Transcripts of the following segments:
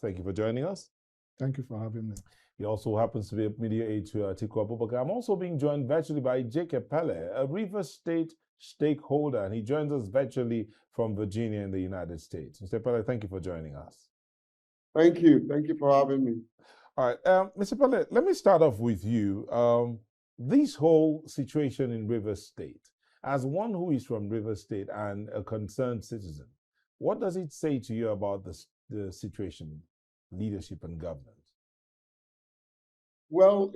Thank you for joining us. Thank you for having me. He also happens to be a media aide to Atiku Abubakar. I'm also being joined virtually by Jake Epelle, a Rivers State stakeholder, and he joins us virtually from Virginia in the United States. Mr. Epelle, thank you for joining us. Thank you. Thank you for having me. All right, Mr. Epelle, let me start off with you. This whole situation in Rivers State, as one who is from Rivers State and a concerned citizen, what does it say to you about the situation, leadership and governance? Well,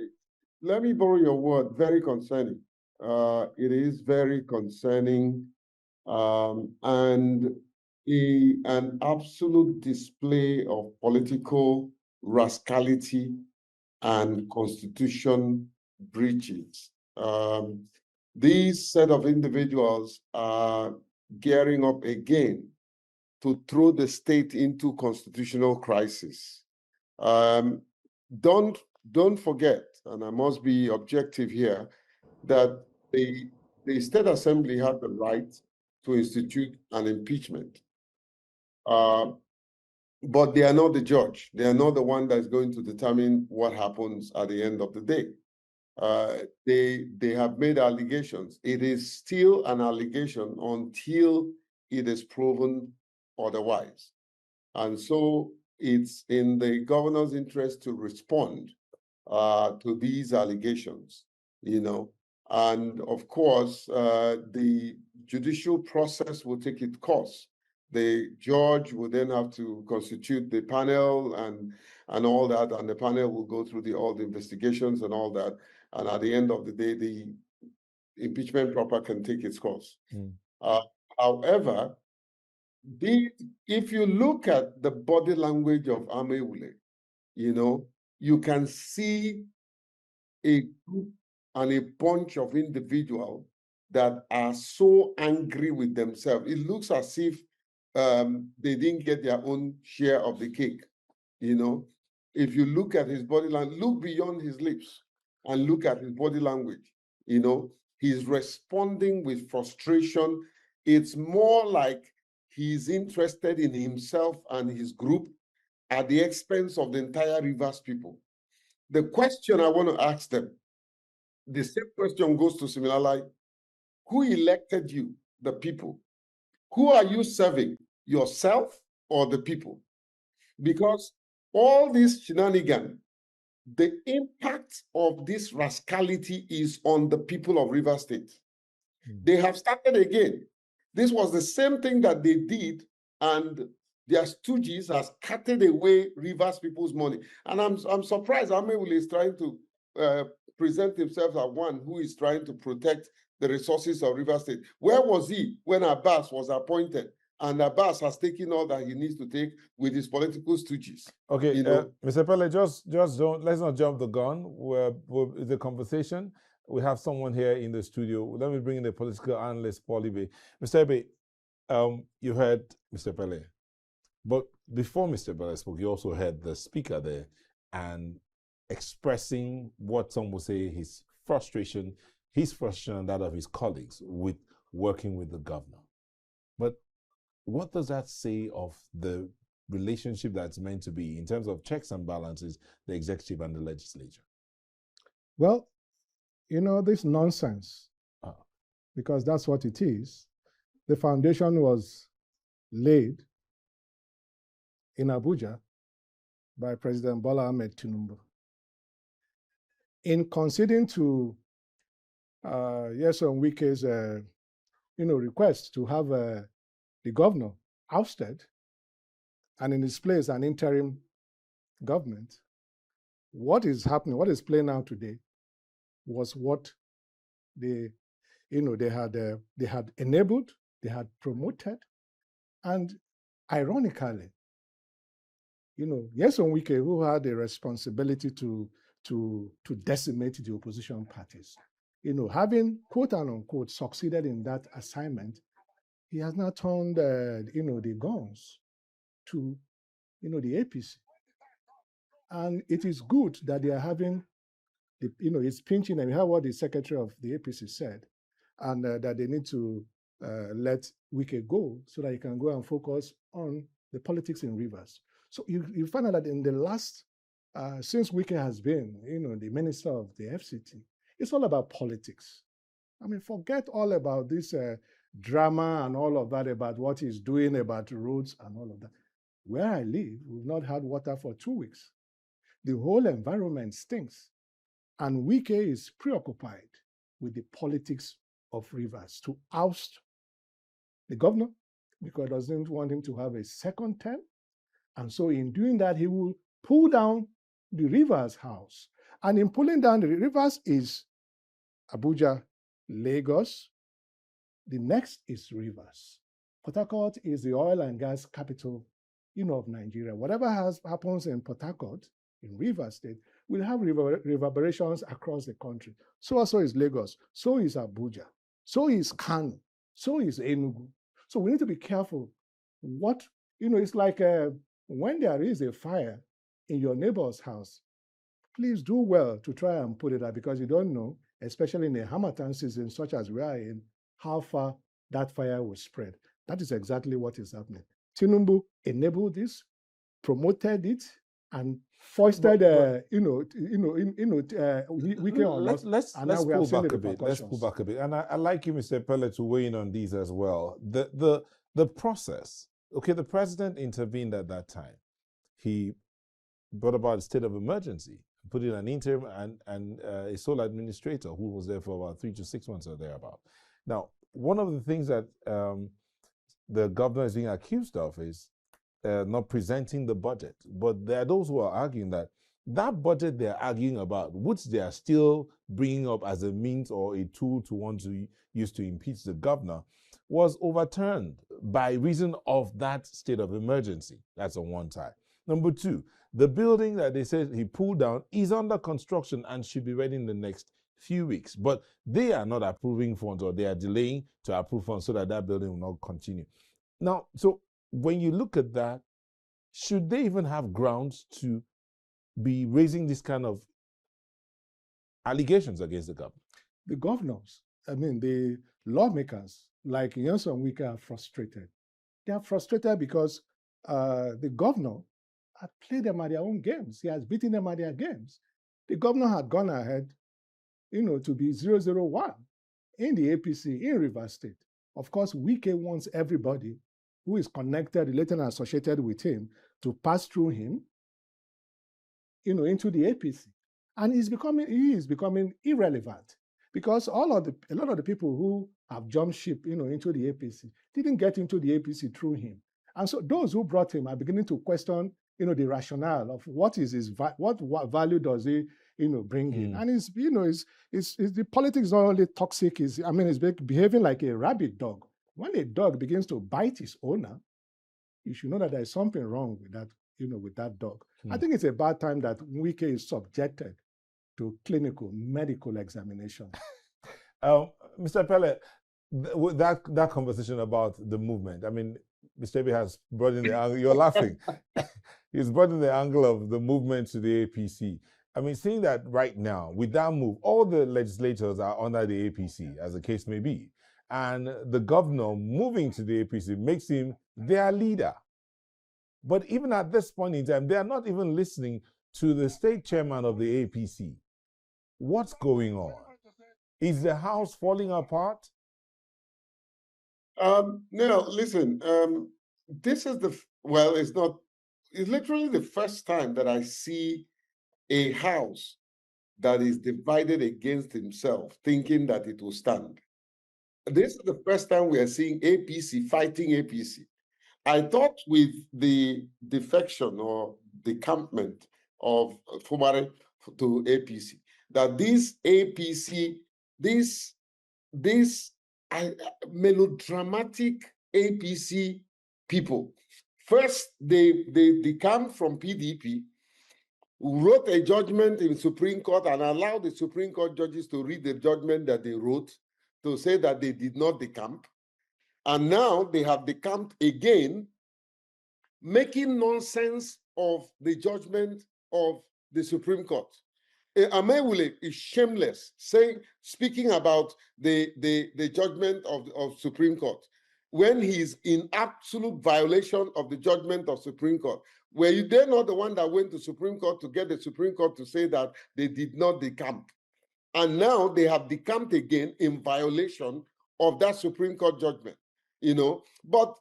let me borrow your word, very concerning. It is very concerning and an absolute display of political rascality and constitution breaches. These set of individuals are gearing up again to throw the state into constitutional crisis. Don't forget, and I must be objective here, that the State Assembly had the right to institute an impeachment. But they are not the judge. They are not the one that is going to determine what happens at the end of the day. They have made allegations. It is still an allegation until it is proven otherwise. And so it's in the governor's interest to respond to these allegations, and of course, the judicial process will take its course. The judge will then have to constitute the panel and all that, and the panel will go through all the investigations and all that. And at the end of the day, the impeachment proper can take its course. However, if you look at the body language of Amaewhule, you can see a group and a bunch of individuals that are so angry with themselves. It looks as if they didn't get their own share of the cake. If you look at his body language, look beyond his lips and look at his body language. He's responding with frustration. It's more like he's interested in himself and his group at the expense of the entire Rivers people. The question I want to ask them, the same question goes to Siminalayi. Who elected you? The people. Who are you serving? Yourself or the people? Because all this shenanigan, the impact of this rascality is on the people of Rivers State. They have started again. This was the same thing that they did, and their stooges has carted away Rivers people's money. And I'm surprised Amaewhule is trying to present himself as one who is trying to protect the resources of Rivers State. Where was he when Abbas was appointed? And Abbas has taken all that he needs to take with his political stooges. Okay, Mr. Pele, just don't, let's not jump the gun. It's a conversation. We have someone here in the studio. Let me bring in the political analyst, Paul Ibe. Mr. Ibe, you heard Mr. Pele. But before Mr. Pele spoke, you also heard the speaker there and expressing what some would say his frustration and that of his colleagues with working with the governor. But what does that say of the relationship that's meant to be in terms of checks and balances, the executive and the legislature? Well, this nonsense, because that's what it is. The foundation was laid in Abuja by President Bola Ahmed Tinubu. In conceding to Nyesom Wike's request to have the governor ousted and in his place an interim government, what is happening, what is playing out today was what they had enabled, they had promoted, and ironically, Nyesom Wike, who had a responsibility to decimate the opposition parties, having quote unquote succeeded in that assignment, he has now turned the guns to the APC. And it is good that they are having it's pinching, and we have what the secretary of the APC said, and that they need to let Wike go so that he can go and focus on the politics in Rivers. So you find out that in the last, since Wike has been, the minister of the FCT, it's all about politics. I mean, forget all about this drama and all of that about what he's doing about roads and all of that. Where I live, we've not had water for 2 weeks. The whole environment stinks. And Wike is preoccupied with the politics of Rivers to oust the governor because he doesn't want him to have a second term. And so in doing that, he will pull down the Rivers house. And in pulling down the Rivers is Abuja, Lagos. The next is Rivers. Port Harcourt is the oil and gas capital, of Nigeria. Whatever happens in Port Harcourt, in Rivers State, will have reverberations across the country. So also is Lagos. So is Abuja. So is Kano. So is Enugu. So we need to be careful. What, it's like when there is a fire in your neighbor's house, please do well to try and put it out because you don't know, especially in a Harmattan season such as we are in, how far that fire will spread. That is exactly what is happening. Tinubu enabled this, promoted it, and foisted, Wike on us. Let's pull back a bit. Let's pull back a bit. And I like you, Mr. Epelle, to weigh in on these as well. The process. Okay, the president intervened at that time. He brought about a state of emergency, put in an interim and a sole administrator who was there for about 3 to 6 months or thereabout. Now, one of the things that the governor is being accused of is not presenting the budget. But there are those who are arguing that budget they're arguing about, which they are still bringing up as a means or a tool to want to use to impeach the governor, was overturned by reason of that state of emergency. That's on one side. Number two, the building that they said he pulled down is under construction and should be ready in the next few weeks. But they are not approving funds, or they are delaying to approve funds so that building will not continue. Now, so when you look at that, should they even have grounds to be raising this kind of allegations against the government? The governors, the lawmakers like Nyesom Wike are frustrated. They are frustrated because the governor had played them at their own games. He has beaten them at their games. The governor had gone ahead, to be 001 in the APC in Rivers State. Of course, Wike wants everybody who is connected, related, and associated with him to pass through him, into the APC. And he is becoming irrelevant because a lot of the people who have jumped ship, into the APC didn't get into the APC through him. And so those who brought him are beginning to question, the rationale of what value does he, bring in. And the politics is not only toxic, it's behaving like a rabid dog. When a dog begins to bite his owner, you should know that there is something wrong with that, with that dog. I think it's a bad time that Wike is subjected to clinical, medical examination. Mr. Epelle, that conversation about the movement, Mr. Ebe has brought in the angle, you're laughing. He's brought in the angle of the movement to the APC. Seeing that right now, with that move, all the legislators are under the APC, as the case may be. And the governor moving to the APC makes him their leader. But even at this point in time, they are not even listening to the state chairman of the APC. What's going on? Is the house falling apart? No, listen, this is it's literally the first time that I see a house that is divided against himself, thinking that it will stand. This is the first time we are seeing APC fighting APC. I thought with the defection or decampment of Fubara to APC, that this APC, this melodramatic APC people, first they decamped from PDP, wrote a judgment in Supreme Court and allowed the Supreme Court judges to read the judgment that they wrote to say that they did not decamp. And now they have decamped again, making nonsense of the judgment of the Supreme Court. Amewule is shameless, speaking about the judgment of Supreme Court. when he's in absolute violation of the judgment of Supreme Court? Were you there not the one that went to Supreme Court to get the Supreme Court to say that they did not decamp? And now they have decamped again in violation of that Supreme Court judgment, But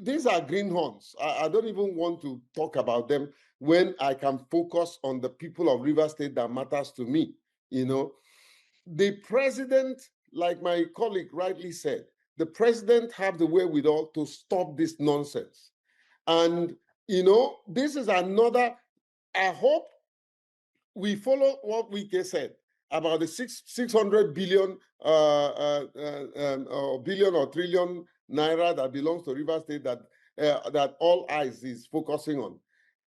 these are greenhorns. I don't even want to talk about them when I can focus on the people of Rivers State that matters to me, The president, like my colleague rightly said, the president have the wherewithal to stop this nonsense. And, this is another, I hope we follow what Wike said about the 600 billion billion or trillion naira that belongs to Rivers State that all eyes is focusing on.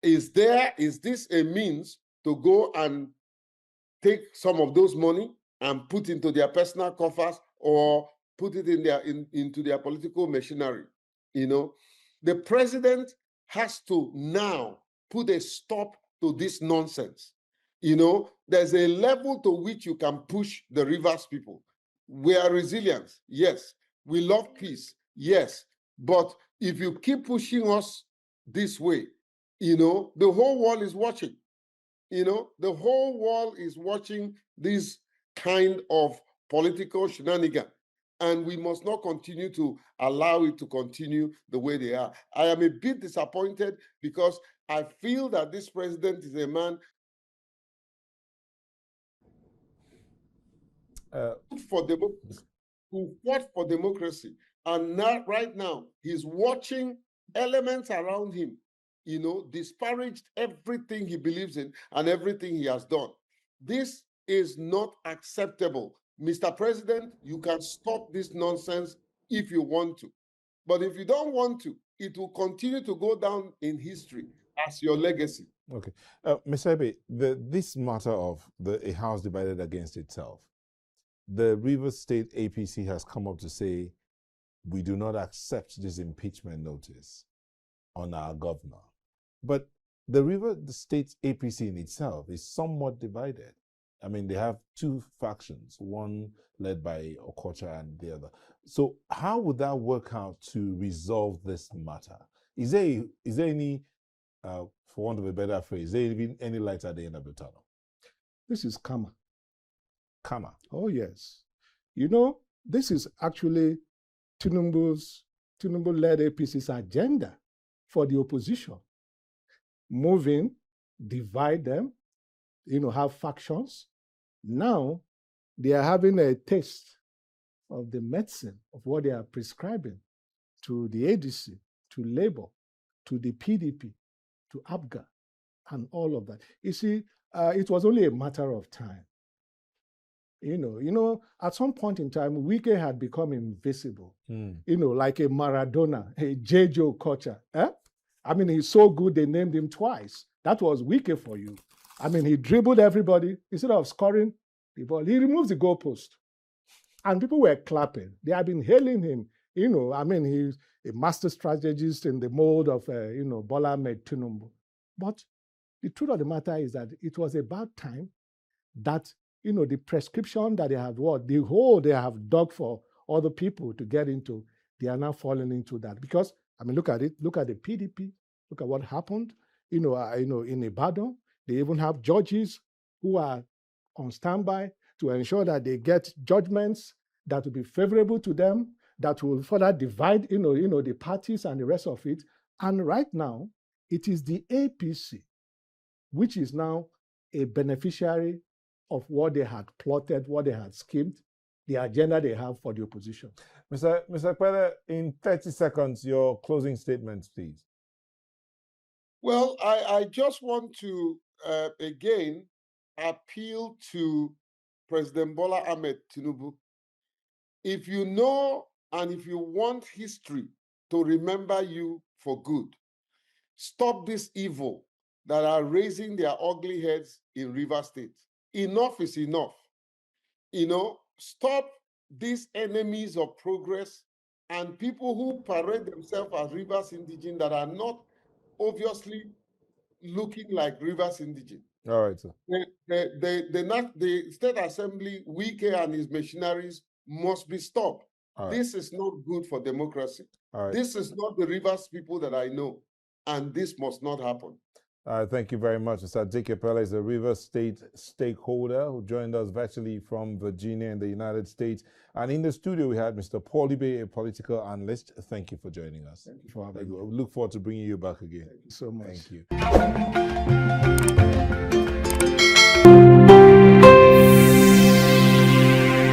Is this a means to go and take some of those money and put into their personal coffers or put it into their political machinery? The president has to now put a stop to this nonsense. There's a level to which you can push the Rivers people. We are resilient, yes. We love peace, yes. But if you keep pushing us this way, the whole world is watching. The whole world is watching this kind of political shenanigan. And we must not continue to allow it to continue the way they are. I am a bit disappointed because I feel that this president is a man who fought for democracy. And now, right now, he's watching elements around him, disparaged everything he believes in and everything he has done. This is not acceptable. Mr. President, you can stop this nonsense if you want to. But if you don't want to, it will continue to go down in history as your legacy. Okay. Mr. Ibe, this matter of a house divided against itself, the Rivers State APC has come up to say, we do not accept this impeachment notice on our governor. But the Rivers State APC in itself is somewhat divided. I mean, they have two factions, one led by Okocha and the other. So how would that work out to resolve this matter? Is there any, for want of a better phrase, is there even any light at the end of the tunnel? This is karma. Karma? Oh, yes. This is actually Tinubu-led APC's agenda for the opposition. Move in, divide them, have factions. Now, they are having a taste of the medicine of what they are prescribing to the ADC, to Labour, to the PDP, to ABGA, and all of that. You see, it was only a matter of time. At some point in time, Wike had become invisible. Like a Maradona, a J.J. Okocha. I mean, he's so good, they named him twice. That was Wike for you. I mean, he dribbled everybody. Instead of scoring the ball, he removes the goalpost. And people were clapping. They have been hailing him. He's a master strategist in the mold of, Bola Ahmed Tinubu. But the truth of the matter is that it was about time that, the prescription that they have, the hole they have dug for other people to get into, they are now falling into that. Because, look at it. Look at the PDP. Look at what happened. In Ibadan, they even have judges who are on standby to ensure that they get judgments that will be favorable to them, that will further divide, the parties and the rest of it. And right now, it is the APC, which is now a beneficiary of what they had plotted, what they had schemed, the agenda they have for the opposition. Mr. Epelle, in 30 seconds, your closing statements, please. Well, I just want to, again, appeal to President Bola Ahmed Tinubu. If you know and if you want history to remember you for good, stop this evil that are raising their ugly heads in Rivers State. Enough is enough. Stop these enemies of progress and people who parade themselves as Rivers Indigen that are not obviously looking like Rivers Indigen. All right, sir. The State Assembly, Wike and his machineries must be stopped. All right. This is not good for democracy. All right. This is not the Rivers people that I know, and this must not happen. Thank you very much. Mr. Jake Epelle is a Rivers State stakeholder who joined us virtually from Virginia in the United States. And in the studio, we had Mr. Paul Ibe, a political analyst. Thank you for joining us. Thank you for having me. We look forward to bringing you back again. Thank you so much. Thank you.